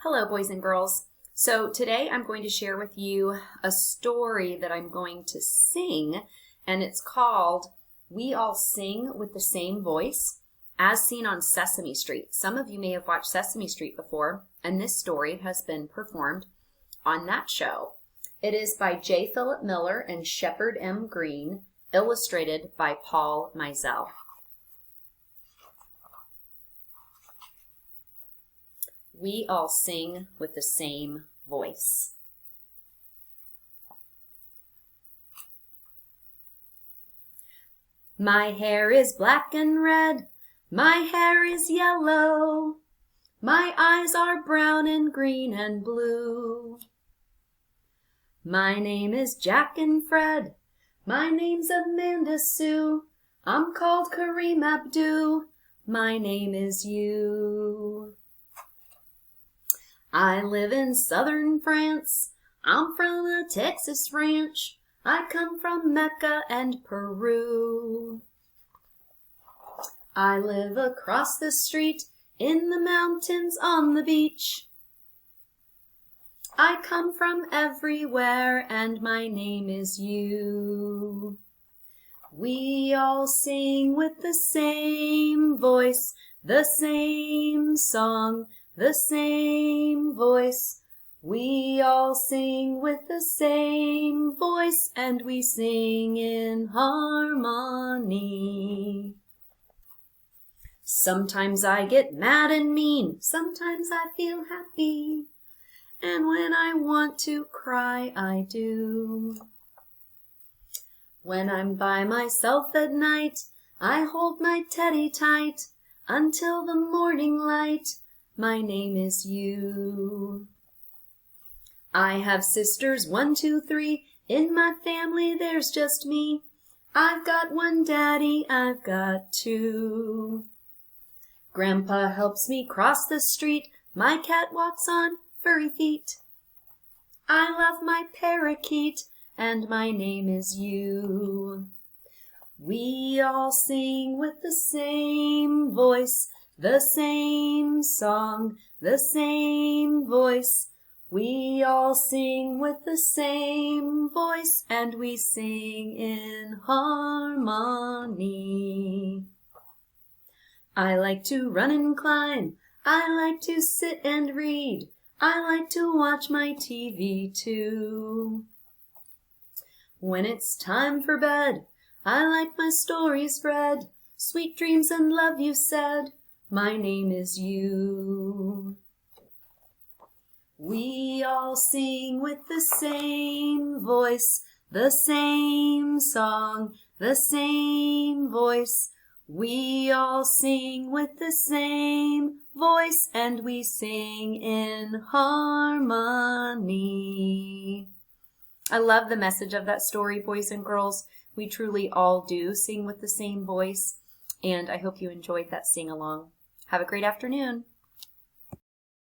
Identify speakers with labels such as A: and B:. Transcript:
A: Hello, boys and girls. So today I'm going to share with you a story that I'm going to sing, and it's called We All Sing with the Same Voice, as seen on Sesame Street. Some of you may have watched Sesame Street before, and this story has been performed on that show. It is by J. Philip Miller and Shepard M. Green, illustrated by Paul Mizell. We all sing with the same voice. My hair is black and red, my hair is yellow, my eyes are brown and green and blue. My name is Jack and Fred, my name's Amanda Sue, I'm called Kareem Abdoo, my name is you. I live in southern France, I'm from a Texas ranch, I come from Mecca and Peru. I live across the street, in the mountains on the beach. I come from everywhere and my name is you. We all sing with the same voice, the same song, the same voice. We all sing with the same voice, and we sing in harmony. Sometimes I get mad and mean, sometimes I feel happy, and when I want to cry, I do. When I'm by myself at night, I hold my teddy tight until the morning light. My name is you. I have sisters 1, 2, 3. In my family there's just me. I've got one daddy, I've got two. Grandpa helps me cross the street. My cat walks on furry feet. I love my parakeet, and my name is you. We all sing with the same voice, the same song, the same voice. We all sing with the same voice, and we sing in harmony. I like to run and climb. I like to sit and read. I like to watch my TV too. When it's time for bed, I like my stories read. Sweet dreams and love you said. My name is you. We all sing with the same voice, the same song, the same voice. We all sing with the same voice, and we sing in harmony. I love the message of that story, boys and girls. We truly all do sing with the same voice, and I hope you enjoyed that sing-along. Have a great afternoon.